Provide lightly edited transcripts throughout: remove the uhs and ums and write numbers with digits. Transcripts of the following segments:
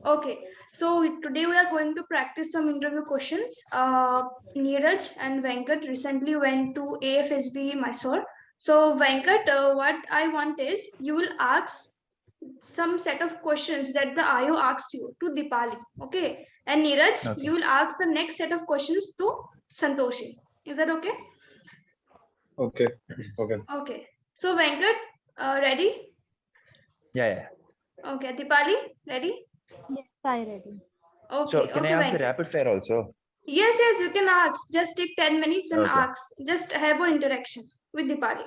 Okay, so today we are going to practice some interview questions. Neeraj and Venkat recently went to AFSB Mysore. So Venkat, what I want is you will ask some set of questions that the IO asked you to Dipali. Okay, and Neeraj, Okay. you will ask the next set of questions to Santoshi. Is that okay? Okay. Okay. Okay. So Venkat, ready? Yeah, yeah. Okay, Dipali, ready? Yes, I ready. So Okay, can I okay, ask the Venkat. rapid fire also? Yes, yes, you can ask. Just take 10 minutes and Okay. ask. Just have an interaction with Dipali.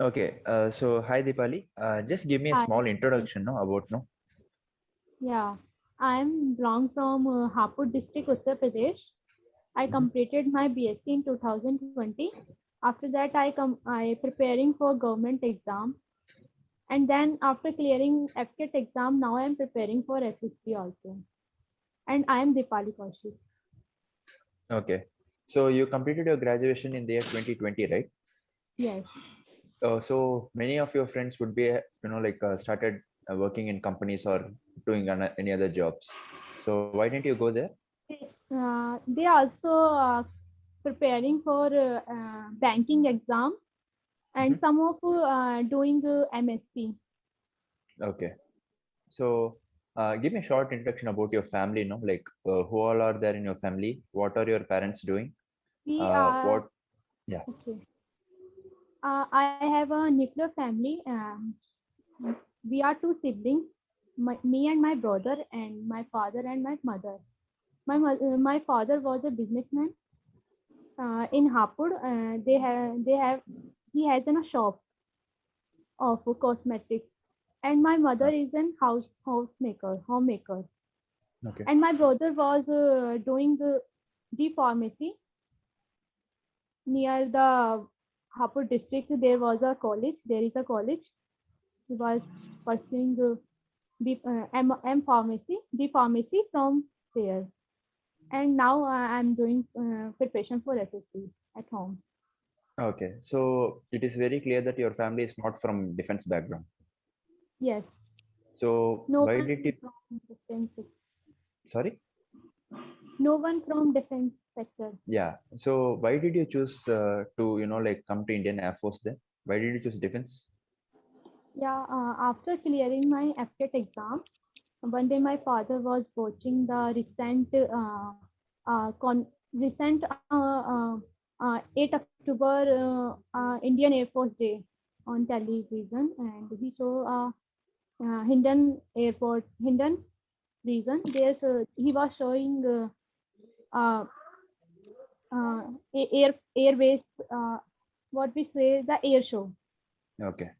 Okay. So hi Deepali. Just give me a Hi. small introduction, no, about no. Yeah, I am belong from Hapur district, Uttar Pradesh. I Mhm. completed my BSc in 2020. After that, I preparing for government exam, and then after clearing FCAT exam, now I am preparing for SSC also. And I am Dipali Kaushik. Okay. So you completed your graduation in the year 2020, right? Yes. So many of your friends would be, like started working in companies or doing any other jobs. So why didn't you go there? They also preparing for banking exam, and Mhm. some of doing MSc. Okay. So give me a short introduction about your family, no? Like who all are there in your family? What are your parents doing? We are What? Yeah. okay. I have a nuclear family. We are two siblings, me and my brother, and my father and my mother. My father was a businessman in Hapur. He has a shop of cosmetics, and my mother Uh, is an homemaker. okay. And my brother was doing the pharmacy near the Hapur district. There was a college. There is a college. He was pursuing M pharmacy, the pharmacy from there. And now I'm doing preparation for SSC at home. Okay. So it is very clear that your family is not from defense background. Yes, So no why one did it? from defense, Sorry. no one from defense sector. Yeah. So why did you choose to like come to Indian Air Force then? Why did you choose defense? Yeah, after clearing my FCAT exam, one day my father was watching the recent 8 October Indian Air Force Day on television, and he saw Hindon Airport, Hindon region. He was showing uh, airbase, what we say, the air show. Okay.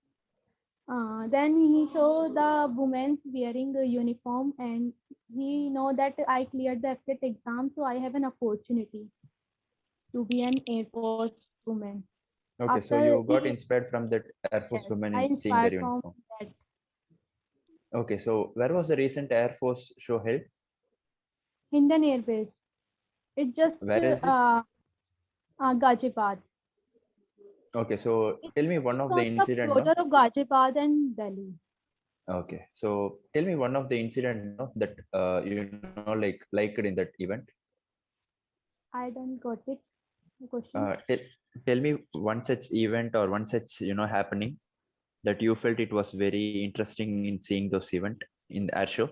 Then he saw the women wearing the uniform, and he know that I cleared the FCAT exam, so I have an opportunity to be an Air Force woman. Okay. So After you got he, inspired from that Air Force yes, woman I in seeing their inspired from uniform. that. Okay. So where was the recent Air Force show held? Indian Air Base. It's just Where is it? Ghaziabad. Okay. So It's tell me one of the on the incident, no? border of Ghaziabad and Delhi. Okay. So tell me one of the incident, no, that like liked in that event. I don't got it. The question. Tell me one such event or one such happening that you felt it was very interesting in seeing those event in the air show.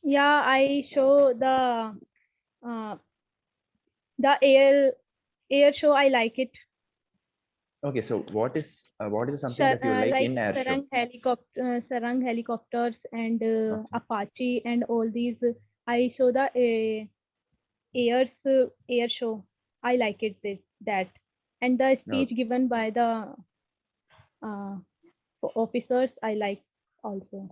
Yeah, I show uh, the air show. I like it. Okay, so what is something that you like Like in air show? Sarang helicopters and Okay. Apache and all these. I saw the air show. I like it that, and the No. speech given by the uh, officers. I like also.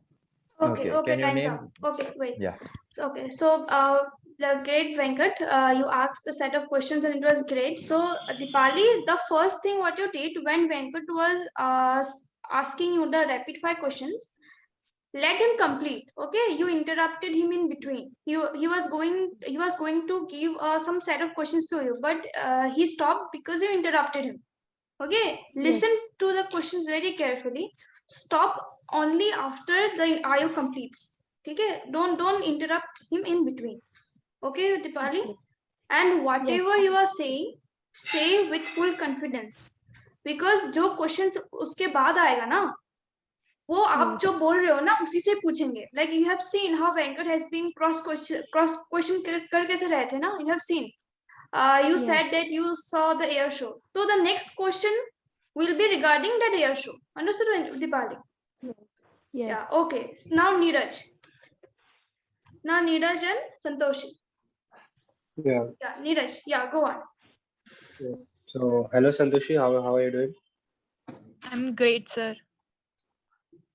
Okay, Okay. okay, Can you time's up. name? Okay, wait. Yeah. Okay, so the great Venkat, you asked a set of questions and it was great. So Dipali, the first thing what you did when Venkat was asking you the rapid fire questions, let him complete. Okay, you interrupted him in between. He was going to give some set of questions to you, but he stopped because you interrupted him. Okay, Yes. listen to the questions very carefully. Stop only after the IO completes. ठीक है, don't interrupt him in between. Okay, Dipali? Okay. And Yes. whatever you are saying, say with full confidence, because जो questions उसके बाद आएगा ना, वो आप Yes. जो बोल रहे हो ना उसी से पूछेंगे. Like you have seen how Venkat has been cross question कर कैसे रहे थे ना, you have seen. You Yes. said that you saw the air show. So the next question will be regarding that air show. Understood, Dipali? Yes. Yes. Yeah, okay. So now Neeraj. Now Neeraj and Santoshi. Yeah. Yeah, Neeraj. Yeah, go on. So, hello Santoshi, how are you doing? I'm great, sir.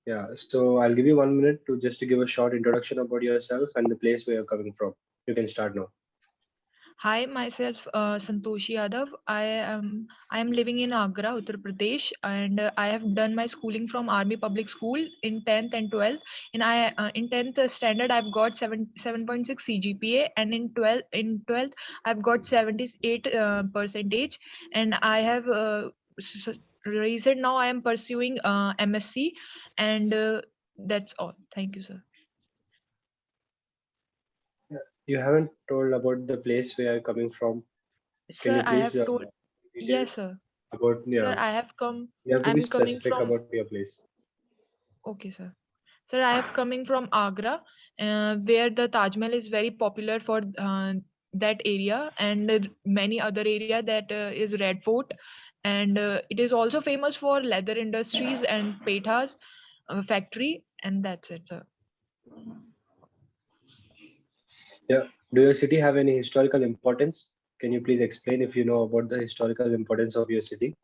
Yeah. So I'll give you 1 minute to give a short introduction about yourself and the place where you're coming from. You can start now. Hi, myself Santoshi Yadav. I am living in Agra, Uttar Pradesh, and I have done my schooling from Army Public School in 10th and 12th. In 10th standard I've got 7.6 CGPA, and in 12th I've got 78 percentage, and I have recent now I am pursuing MSc, and that's all. Thank you, sir. You haven't told about the place where you're coming from. Can Sir, you I have please told. detail Yes, sir. about Sir, I have come. you have to be I'm coming specific from. about your place. Okay, sir. Sir, I have coming from Agra, where the Taj Mahal is very popular for that area, and many other area that is Red Fort, and it is also famous for leather industries and Pethas factory, and that's it, sir. Yeah. Do your city have any historical importance? Can you please explain if you know about the historical importance of your city?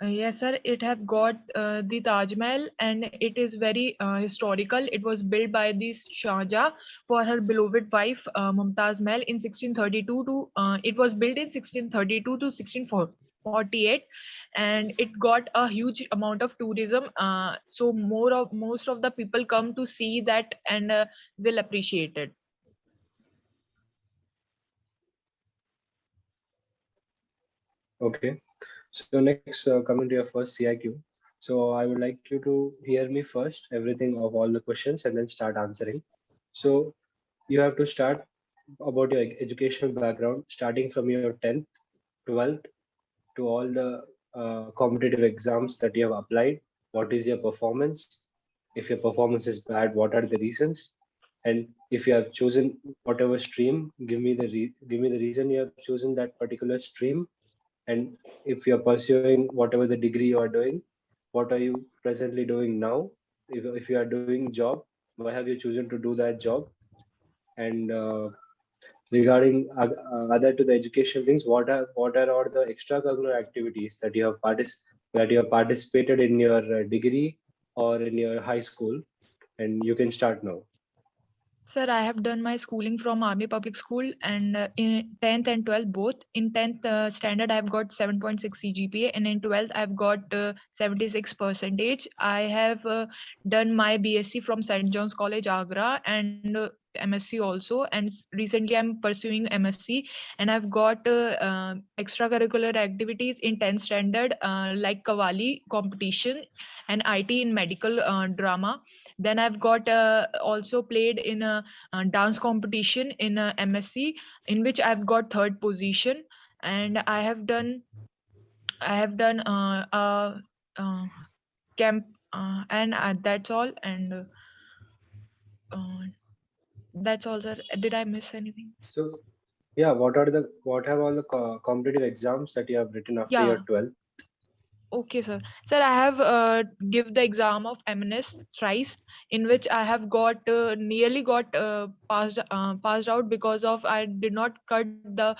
Yes, sir. It have got the Taj Mahal, and it is very historical. It was built by the Shah Jahan for her beloved wife Mumtaz Mahal in 1632 to. It was built in 1632 to 1648, and it got a huge amount of tourism. So most of the people come to see that and will appreciate it. Okay. So next, coming to your first CIQ. So I would like you to hear me first, everything of all the questions, and then start answering. So you have to start about your educational background, starting from your 10th, 12th, to all the competitive exams that you have applied. What is your performance? If your performance is bad, what are the reasons? And if you have chosen whatever stream, give me the reason you have chosen that particular stream. And if you're pursuing whatever the degree you are doing, what are you presently doing now? If you are doing job, why have you chosen to do that job? And regarding other to the education things, what are all the extracurricular activities that you have participated in your degree or in your high school? And you can start now. Sir, I have done my schooling from Army Public School, and in 10th and 12th both. In 10th standard, I've got 7.6 CGPA, and in 12th, I've got 76 percentage. I have done my BSc from St. John's College, Agra, and MSc also. And recently, I'm pursuing MSc, and I've got extracurricular activities in 10th standard, like Qawwali competition and IT in medical drama. Then I've got also played in a dance competition in a MSc, in which I've got third position, and I have done camp, and that's all. And uh, that's all, sir. Did I miss anything? So yeah, what have all the competitive exams that you have written after your Yeah. 12th? Okay, sir. Sir, I have give the exam of MNS thrice, in which I have got nearly got passed out because of I did not cut the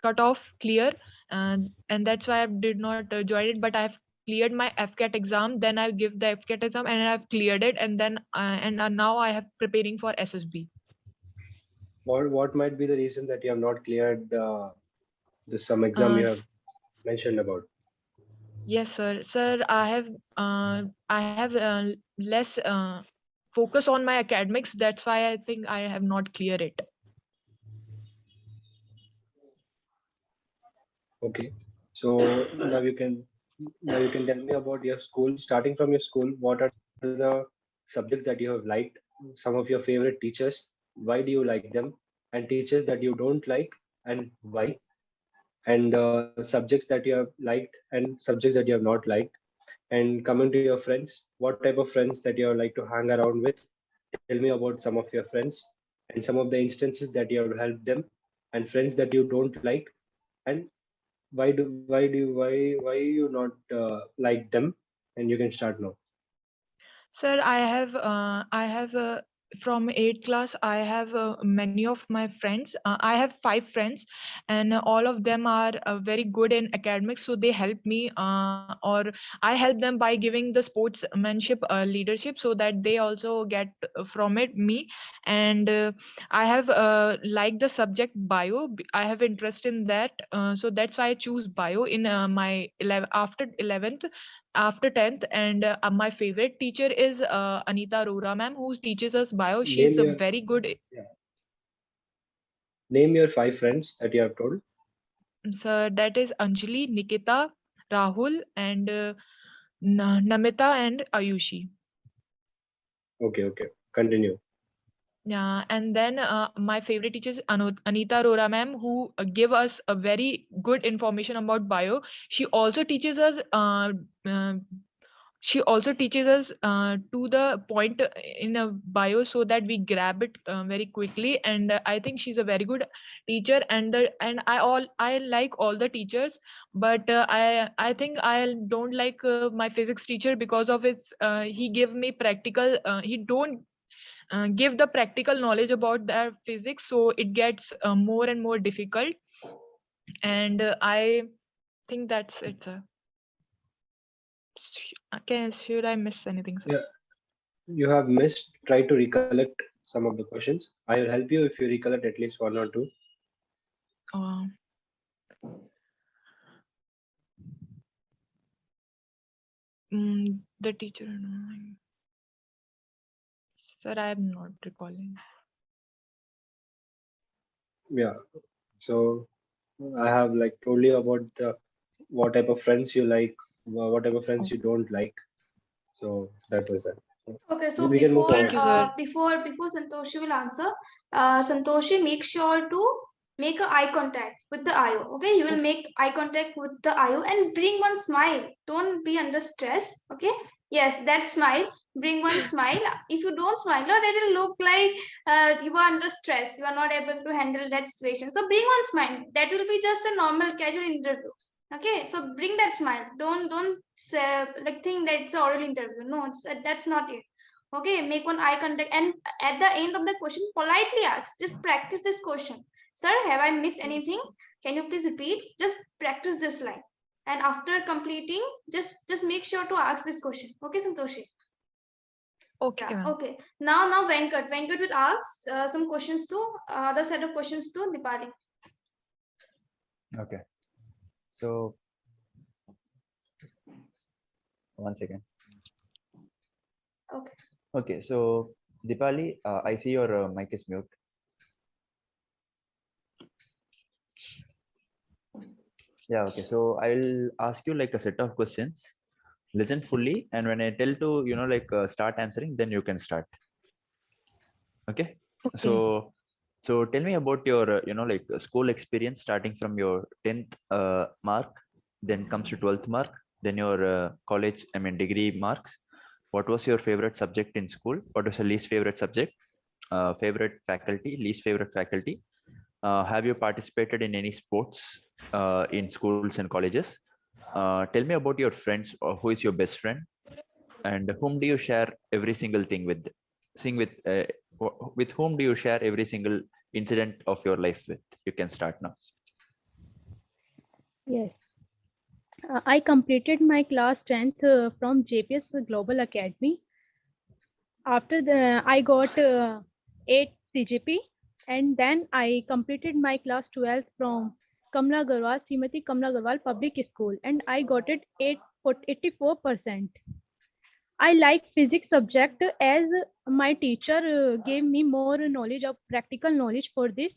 cut off clear, and that's why I did not join it. But I've cleared my FCAT exam. Then I give the FCAT exam, and I've cleared it, and then now I have preparing for SSB. What might be the reason that you have not cleared the some exam you have mentioned about? Yes, sir. Sir, I have less focus on my academics. That's why I think I have not cleared it. Okay. So now you can tell me about your school. Starting from your school, what are the subjects that you have liked, some of your favorite teachers, why do you like them, and teachers that you don't like and why, and subjects that you have liked and subjects that you have not liked. And coming to your friends, what type of friends that you like to hang around with. Tell me about some of your friends and some of the instances that you have helped them, and friends that you don't like, and why you not like them. And you can start now. Sir, I have from 8th class, I have many of my friends. I have 5 friends, and all of them are very good in academics. So they help me, or I help them by giving the sportsmanship leadership, so that they also get from it me. And I have liked the subject bio. I have interest in that, so that's why I choose bio in my 11 after 11th, after 10th. And my favorite teacher is Anita Arora ma'am, who teaches us bio. She's Name a your very good. Yeah. Name your 5 friends that you have told. So that is Anjali, Nikita, Rahul, and Namita and Ayushi. Okay. Continue. Yeah, and then my favorite teacher is Anita Arora ma'am, who give us a very good information about bio. She also teaches us uh, she also teaches us to the point in a bio, so that we grab it very quickly. And I think she's a very good teacher. And I like all the teachers, but I think I don't like my physics teacher, because of its he give me practical, he don't give the practical knowledge about their physics, so it gets more and more difficult. And I think that's it, sir. Should I miss anything, sir? Yeah, you have missed. Try to recollect some of the questions. I will help you if you recollect at least one or two. uh, the teacher, no, sir, I am not recalling. Yeah. So I have like told you about the what type of friends you like, what type of friends you don't like. So that was that. Okay, so We can move before Thank you, forward. sir. before Santoshi will answer, Santoshi, make sure to make a eye contact with the IO. Okay, you will make eye contact with the IO and bring one smile. Don't be under stress. Okay, yes, that smile. Bring one smile. If you don't smile, no, it will look like you are under stress. You are not able to handle that situation. So bring one smile. That will be just a normal casual interview. Okay, so bring that smile. Don't say, like think that it's an oral interview. No, that's not it. Okay, make one eye contact, and at the end of the question, politely ask. Just practice this question. Sir, have I missed anything? Can you please repeat? Just practice this line. And after completing, just make sure to ask this question. Okay, Santoshi. Okay, Yeah. ma'am. Okay. Now Venkat. Venkat will ask some questions to other set of questions to Dipali. Okay. So one second. Okay. Okay. So Dipali, I see your mic is mute. Yeah. Okay. So I'll ask you like a set of questions. Listen fully, and when I tell to start answering, then you can start. Okay. Okay. So tell me about your school experience, starting from your 10th mark, then comes to 12th mark, then your college, I mean degree marks. What was your favorite subject in school? What was your least favorite subject? Favorite faculty, least favorite faculty. Have you participated in any sports in schools and colleges? Tell me about your friends, or who is your best friend, and whom do you share every single thing with? Sing with whom do you share every single incident of your life with? You can start now. Yes. I completed my class 10th from JPS Global Academy. After I got 8 CGP, and then I completed my class 12th from Kamla Agarwal, Srimati Kamla Agarwal Public School, and I got it 84%. I like physics subject as my teacher gave me more knowledge of practical knowledge for this.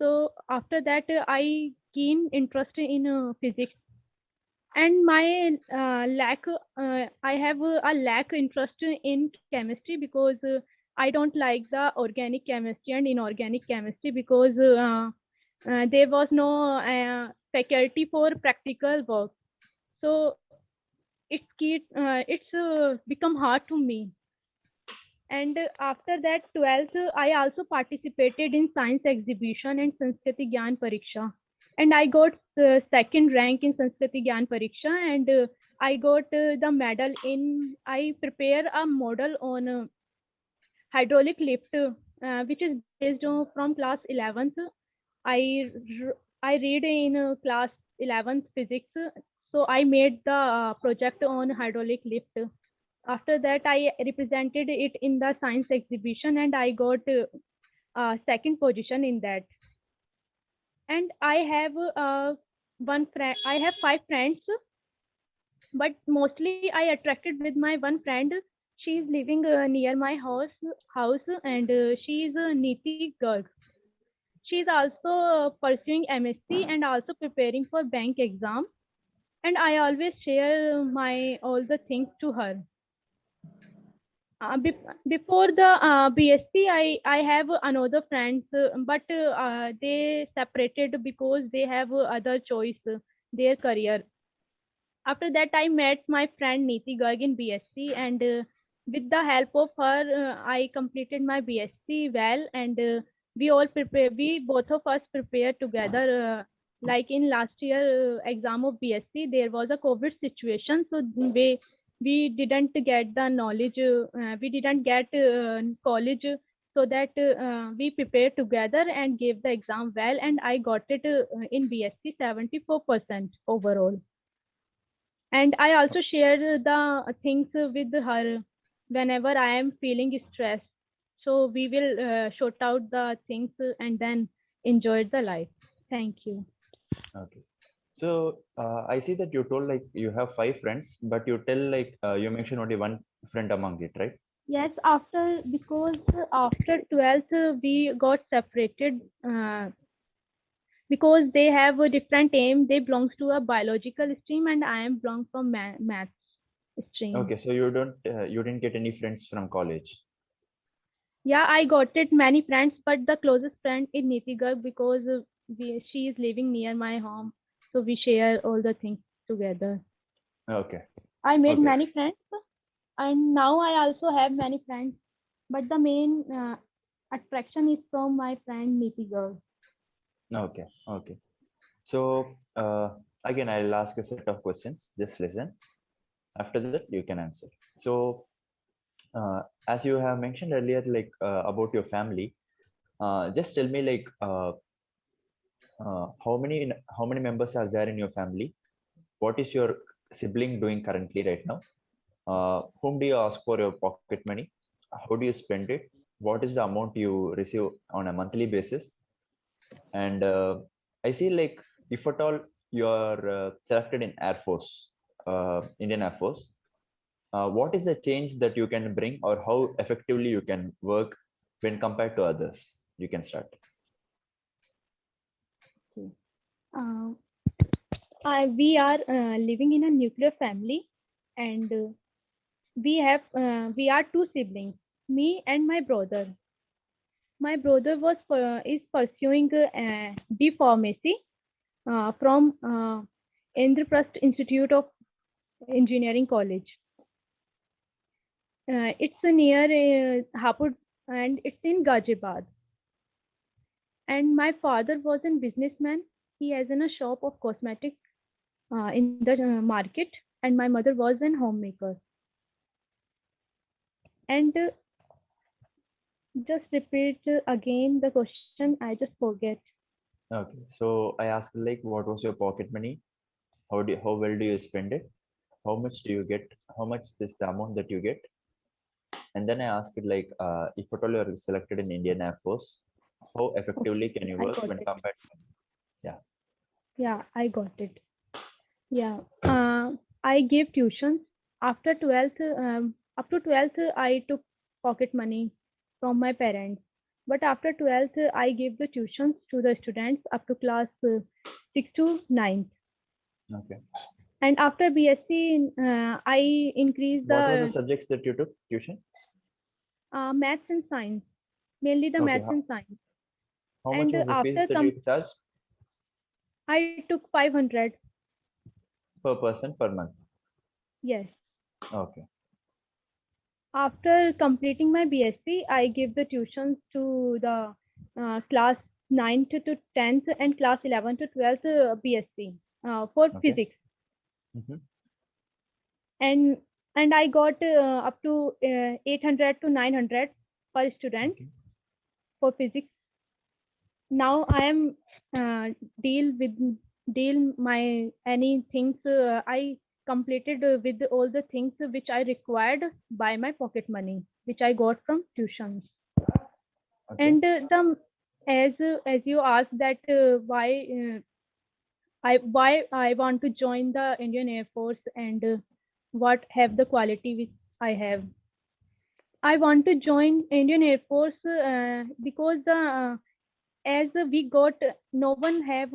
So after that, I keen interest in physics. And my I have a lack interest in chemistry because I don't like the organic chemistry and inorganic chemistry because there was no faculty for practical work. So it's become hard to me. And after that 12th, I also participated in science exhibition and Sanskriti Gyan Pariksha. And I got second rank in Sanskriti Gyan Pariksha. And I got the medal in, I prepare a model on hydraulic lift, which is based on from class 11th. I, I read in class 11th physics. So I made the project on hydraulic lift. After that, I represented it in the science exhibition and I got second position in that. And I have one friend. I have 5 friends, but mostly I attracted with my one friend. She is living near my house, and she is Niti Garg. She is also pursuing MSc and also preparing for bank exam. And I always share my all the things to her. Before the BSc, I have another friends, but they separated because they have other choice, their career. After that, I met my friend Niti Garg in BSc, and with the help of her, I completed my BSc well, and we all prepare. We both of us prepared together. Like in last year exam of BSc, there was a COVID situation, so we didn't get the knowledge. We didn't get college, so that we prepared together and gave the exam well, and I got it in BSc 74% overall. And I also share the things with her whenever I am feeling stressed. So we will sort out the things and then enjoy the life. Thank you. Okay. So I see that you told like you have 5 friends, but you tell like you mentioned only one friend among it, right? Yes, because after 12th we got separated because they have a different aim. They belongs to a biological stream and I am belong from maths stream. Okay, so you didn't get any friends from college. Yeah, I got it many friends, but the closest friend is Niti Garg because she is living near my home, so we share all the things together. Okay. I made Okay. many friends, and now I also have many friends, but the main attraction is from my friend Niti Garg. Okay. Okay. So again, I'll ask a set of questions. Just listen. After that, you can answer. So as you have mentioned earlier, like about your family, just tell me like how many members are there in your family? What is your sibling doing currently right now? Whom do you ask for your pocket money? How do you spend it? What is the amount you receive on a monthly basis? And I see like if at all you are selected in Air Force, Indian Air Force, what is the change that you can bring or how effectively you can work when compared to others? You can start. Uh, we are living in a nuclear family, and we are 2 siblings, me and my brother. My brother is pursuing D Pharmacy from Indraprasth Institute of Engineering College. It's near Hapur and it's in Ghaziabad. And my father was a businessman. He has a shop of cosmetics in the market, and my mother was a homemaker. And just repeat again the question. I just forget. Okay, so I asked like, what was your pocket money? How well do you spend it? How much do you get? How much is the amount that you get? And then I asked it like, if at all you are selected in Indian Air Force, how effectively can you I work got when it. compared? Yeah. Yeah, I got it. Yeah, I gave tuitions after 12th. Up to 12th, I took pocket money from my parents. But after 12th, I gave the tuitions to the students up to class 6 to 9. Okay. And after BSc, I increased What were the the subjects that you took tuition? maths and science, mainly the Okay, maths and science. how much And was the fees after that you charged I took 500. per person per month? Yes. Okay. After completing my BSc, I give the tuitions to the class 9th to 10th and class 11th to 12th BSc for Okay. physics. Mhm. And I got up to 800 to 900 per student Okay. for physics. Now I am deal my any things I completed with all the things which I required by my pocket money, which I got from tuitions. Okay. And as you asked that why I want to join the Indian Air Force and what have the quality which I have. I want to join Indian Air Force because as we got no one have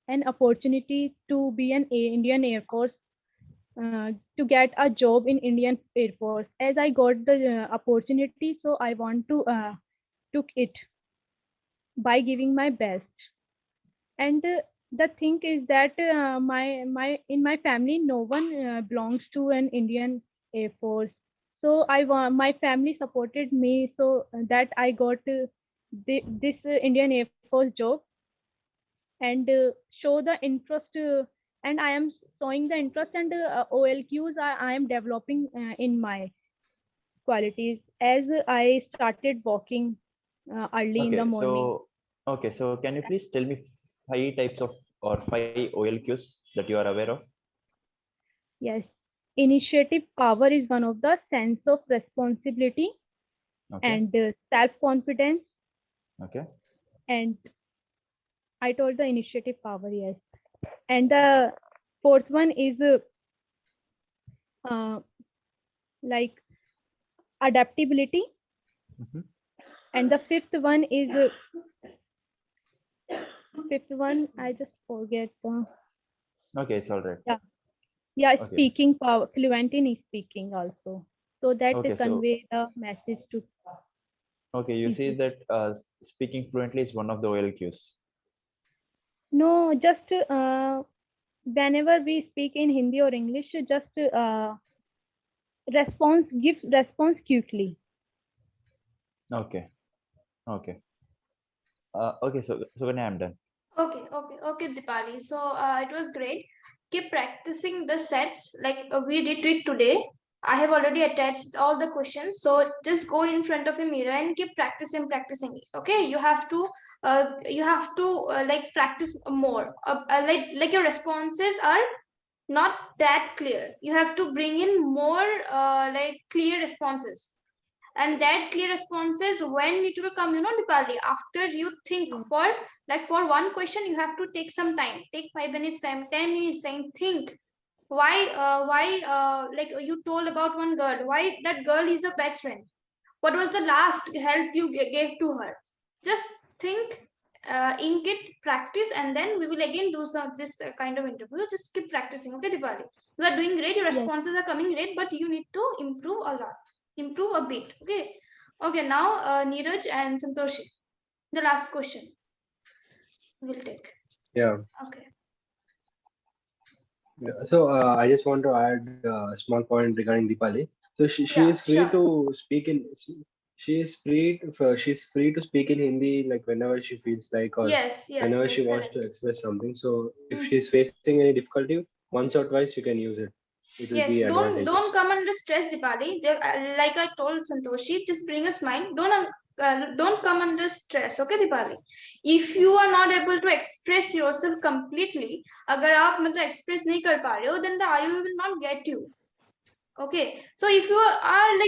an opportunity to be an Indian Air Force to get a job in Indian Air Force. As I got the opportunity, so I want to took it by giving my best. And the thing is that in my family no one belongs to an Indian Air Force. So my family supported me so that I got this Indian Air Force job and show the interest and I am showing the interest and OLQs I am developing in my qualities as I started walking early in the Okay. morning. So can you please tell me 5 types of or 5 OLQs that you are aware of? Yes, initiative power is one of the sense of responsibility Okay. and self-confidence. Okay. And I told the initiative power, yes. And the fourth one is like adaptability. Mhm. And the fifth one is fifth one. I just forget. Okay, it's all right. Yeah, Okay. speaking power, fluent in speaking also, so that Okay, so convey the message to okay, you see people. that speaking fluently is one of the OLQs. No, just whenever we speak in Hindi or English, just give response quickly. Okay. Okay. Okay, so when I'm done. Okay, Dipali. So it was great. Keep practicing the sets like we did it today. I have already attached all the questions. So just go in front of a mirror and keep practicing it. Okay, you have to like practice more. Like your responses are not that clear. You have to bring in more like clear responses. And that clear responses when it will come, Dipali, after you think for like for one question you have to take some time, take 5 minutes time, 10 minutes time, think why like you told about one girl, why that girl is your best friend, what was the last help you gave to her. Just think, ink it, practice, and then we will again do some this kind of interview. Just keep practicing, okay, Dipali? You are doing great, your Yes. responses are coming great, but you need to improve a lot, improve a bit. Okay, now Neeraj and Santoshi, the last question we'll take. Yeah. Okay. So I just want to add a small point regarding Deepali. So she Yeah, is free sure. to speak in she's free to speak in Hindi like whenever she feels like or Yes, whenever she yes, wants to correct. express something. So if Hmm. she's facing any difficulty, once or twice you can use it. It will Yes, be don't advantageous. come under stress, Dipali. Like I told Santoshi, just bring a smile. Don't come under stress, okay, Dipali? If you are not able to express yourself completely, अगर आप मतलब express नहीं कर पा रहे हो, then the IU will not get you. Okay, so if you are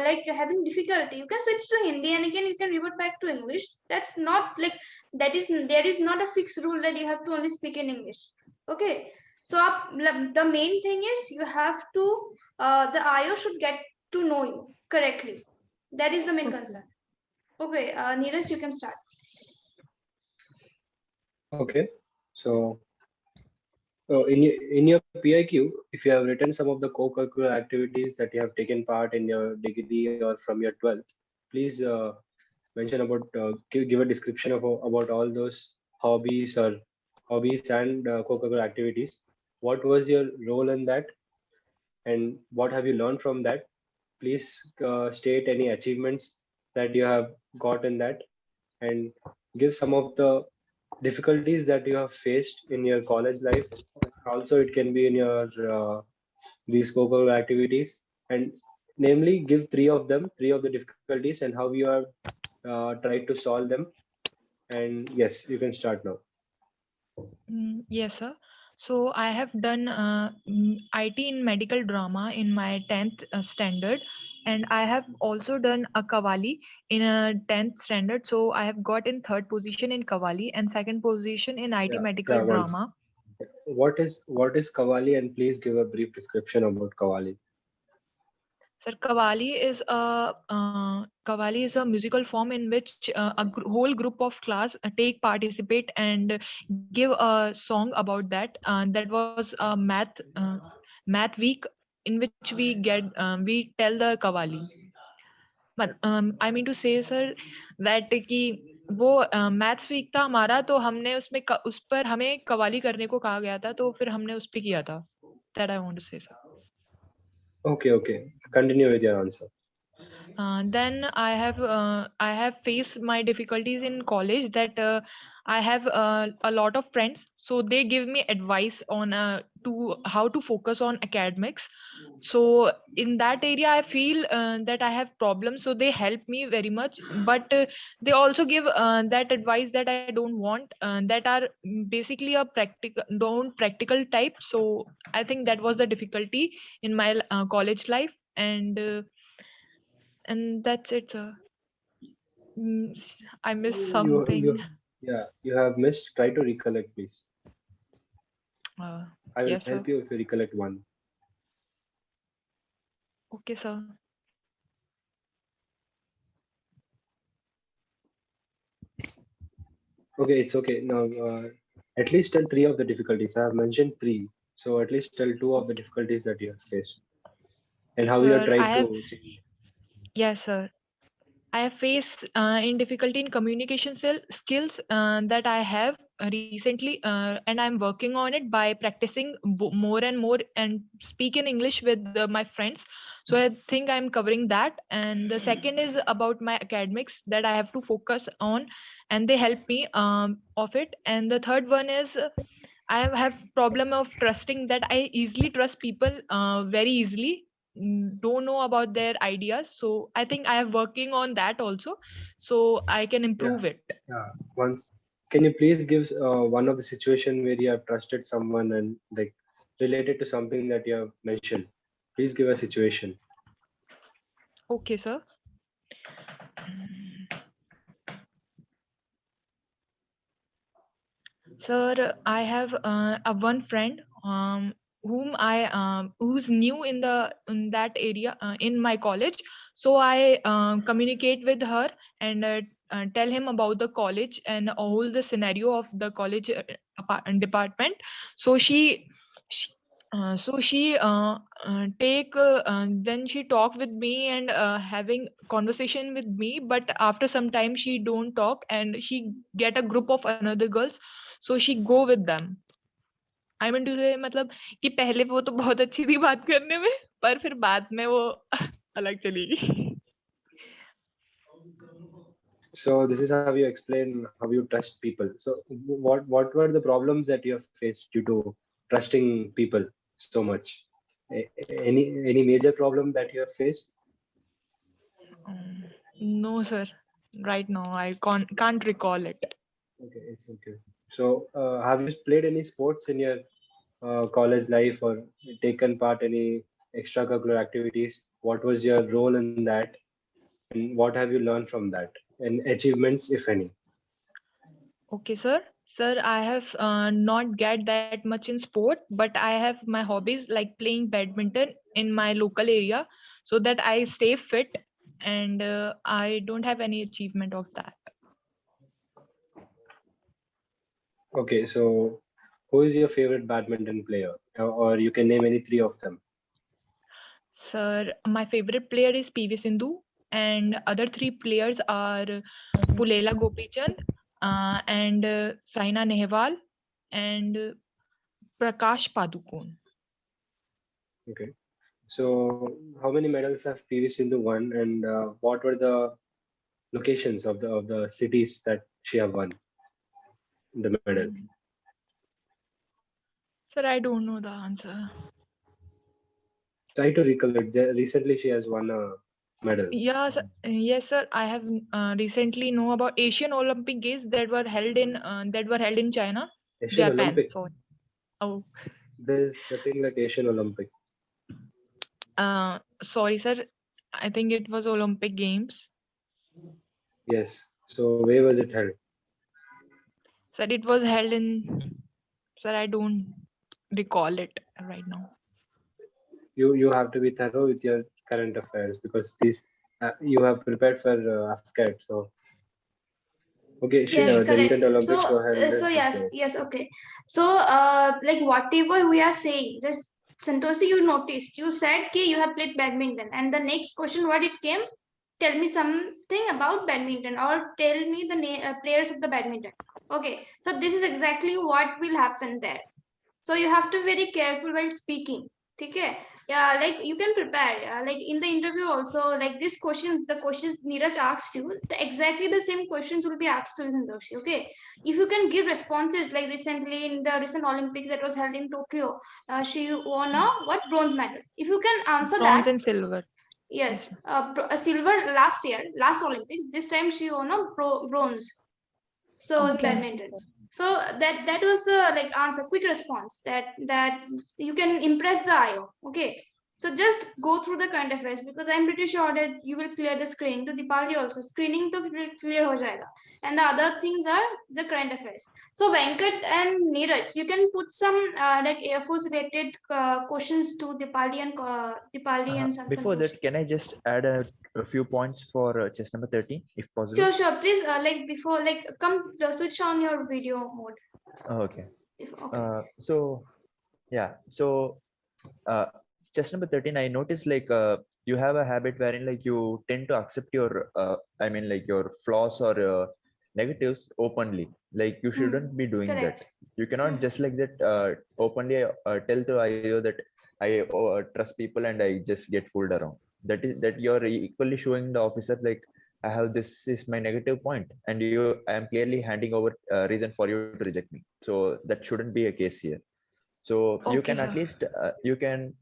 like having difficulty, you can switch to Hindi and again you can revert back to English. That's not like there is not a fixed rule that you have to only speak in English. Okay, so the main thing is you have to the IO should get to know you correctly. That is the main concern. Okay, Neeraj, you can start. Okay. So In your PIQ, if you have written some of the co-curricular activities that you have taken part in your degree or from your 12th, please mention about give a description of about all those hobbies and co-curricular activities. What was your role in that, and what have you learned from that? Please state any achievements that you have got in that, and give some of the difficulties that you have faced in your college life. Also, it can be in your these co activities, and namely give three of the difficulties, and how you have tried to solve them. And yes, you can start now. Yes, sir. So I have done IT in medical drama in my 10th standard, and I have also done a Kavali in a 10th standard. So I have got in third position in Kavali and second position in IT medical Yeah, once. drama. What is Kavali, and please give a brief description about Kavali. Sir, Kavali is a musical form in which whole group of class take participate and give a song about that. That was a math week in which we tell the Kavali. But I mean to say, sir, that कि वो maths weak था हमारा, तो हमने उसमें उस पर हमें कवाली करने को कहा गया था, तो फिर हमने उस पे किया था. That I want to say, sir. Okay. Continue with your answer. Then I have faced my difficulties in college, that I have a lot of friends, so they give me advice on to how to focus on academics. So in that area I feel that I have problems, so they help me very much, but they also give that advice that I don't want, that are basically a practical type. So I think that was the difficulty in my college life, and that's it, sir. I missed something. You have missed. Try to recollect, please. Uh, I will yes, sir. help you if you recollect one. Okay, sir. Okay, it's okay. Now, at least tell three of the difficulties. I have mentioned three, so at least tell two of the difficulties that you have faced, and how you have Sir, tried to change. yes, sir. I have faced in difficulty in communication skills that I have recently, and I'm working on it by practicing more and more and speak in English with my friends. So I think I'm covering that. And the second is about my academics that I have to focus on, and they help me of it. And the third one is I have problem of trusting, that I easily trust people very easily, don't know about their ideas. So I think I am working on that also, so I can Yeah, improve it. yeah. Once, can you please give one of the situation where you have trusted someone and like related to something that you have mentioned? Please give a situation. Okay, sir. Sir, I have a one friend whom I who's new in that area in my college. So I communicate with her and tell him about the college and all the scenario of the college department. So she take then she talk with me and having conversation with me, but after some time she don't talk and she get a group of another girls, so she go with them. I mean to say, मतलब कि पहले वो तो बहुत अच्छी थी बात करने में, पर फिर बाद में वो अलग चली गई. So this is how you explain how you trust people. So what were the problems that you have faced due to trusting people so much? Any major problem that you have faced? No, sir. Right now, I can't recall it. Okay, it's okay. So have you played any sports in your college life, or taken part any extracurricular activities? What was your role in that, and what have you learned from that, and achievements, if any? Okay, sir. Sir, I have not get that much in sport, but I have my hobbies like playing badminton in my local area, so that I stay fit, and I don't have any achievement of that. Okay, so who is your favorite badminton player? Or you can name any 3 of them. Sir, my favorite player is PV Sindhu, and other 3 players are Pulela Gopichand, and Saina Nehwal, and Prakash Padukone. Okay. So how many medals have PV Sindhu won, and what were the locations of the cities that she have won the medal? Sir, I don't know the answer. Try to recollect. Recently, she has won a medal. Yes, yes, sir. I have recently know about Asian Olympic Games that were held in China, Asian Japan. Olympic. Sorry. Oh, There's nothing like Asian Olympic. sorry, sir. I think it was Olympic Games. Yes. So where was it held? Sir, it was held in. Sir, I don't recall it right now. You have to be thorough with your current affairs because these you have prepared for AFCAT. So okay, Yes, the correct. recent Olympics So, were held. so in yes, Tokyo. yes, okay. So, like whatever we are saying, just Santoshi, you noticed, you said कि you have played badminton, and the next question, what it came? Tell me something about badminton, or tell me the players of the badminton. Okay, so this is exactly what will happen there. So you have to be very careful while speaking. Okay? Yeah, like you can prepare. Like in the interview also, like this question, the questions Neeraj asked you, exactly the same questions will be asked to Santoshi. Okay, if you can give responses, like recently in the recent Olympics that was held in Tokyo, she won a bronze medal. If you can answer Bronze that, and silver. yes, a silver last year, last Olympics. This time she won a bronze. So in Okay. badminton. So that was the like answer, quick response that you can impress the IO. Okay. So just go through the current affairs because I'm pretty sure that you will clear the screening. To Dipali also, screening to clear ho jayega. And the other things are the current affairs. So Venkat and Neeraj, you can put some like Air Force related questions to Dipali and Before Santoshi. that, can I just add a few points for chess number 13, if possible? Sure, sure. Please, like before, like come switch on your video mode. Okay. Okay. So yeah, so chess number 13, I noticed like you have a habit wherein like you tend to accept your I mean like your flaws or negatives openly. Like you shouldn't be doing Correct. that. You cannot just like that openly tell to IO that I trust people and I just get fooled around. That you're equally showing the officer like I have this is my negative point, and I am clearly handing over reason for you to reject me. So that shouldn't be a case here. So you Okay, can at sir. least you can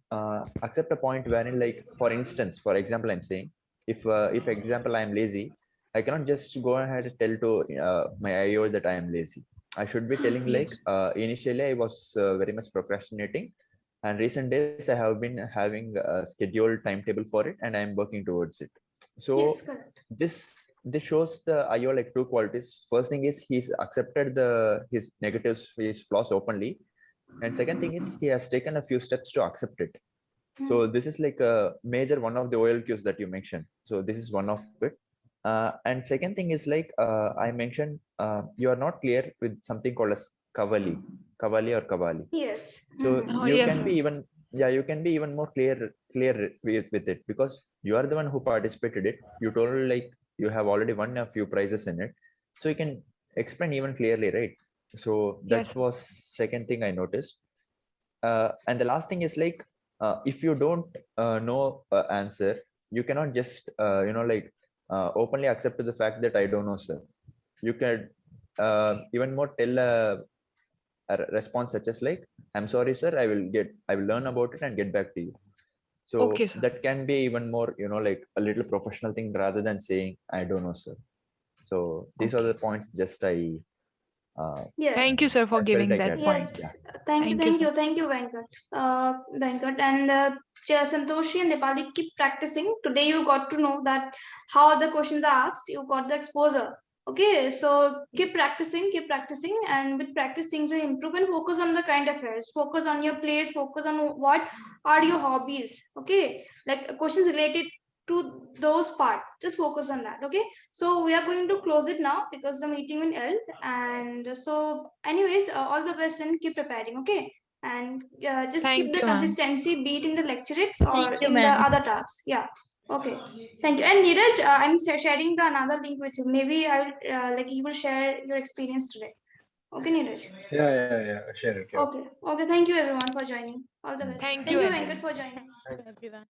accept a point wherein like for instance, for example, I'm saying if example I'm lazy, I cannot just go ahead and tell to my IO that I am lazy. I should be telling like initially I was very much procrastinating, and recent days I have been having a scheduled timetable for it and I'm working towards it. So Yes, correct. this shows the IO like two qualities. First thing is he's accepted his negatives, his flaws openly, and second thing is he has taken a few steps to accept it. So this is like a major one of the OLQs that you mentioned. So this is one of it. And second thing is like I mentioned, you are not clear with something called as Kavali or Kavali. Yes. So Oh, you yes, can sir. be even you can be even more clear with it because you are the one who participated it. You told like you have already won a few prizes in it, so you can explain even clearly, right? So that Yes. was second thing I noticed. And the last thing is like if you don't know answer, you cannot just like openly accept the fact that I don't know, sir. You can even more tell a response such as like I'm sorry sir, I will learn about it and get back to you. So Okay, sir. that can be even more like a little professional thing rather than saying I don't know, sir. So these are the points just Yes. Thank you, sir, for I felt giving like that adding. point. Yes. Yeah. Thank Thank you, you, Venkat. Venkat and Santoshi and Nepali, keep practicing. Today you got to know that how the questions are asked. You got the exposure. Okay, so keep practicing, and with practice things will improve. And focus on the current affairs. Focus on your place. Focus on what are your hobbies. Okay, like questions related to those part. Just focus on that. Okay. So we are going to close it now because the meeting will end. And so, anyways, all the best and keep preparing. Okay. And just Thank keep the you, ma'am. consistency, be it in the lecturates or Thank you, in the ma'am. other tasks. Yeah. Okay. Thank you. And Neeraj, I'm sharing the another link with you. Maybe I will like you will share your experience today. Okay, Neeraj. Yeah. Share it. Yeah. Okay. Okay. Thank you everyone for joining. All the best. Thank Thank you, you, everyone. Venkat, for joining. Everyone.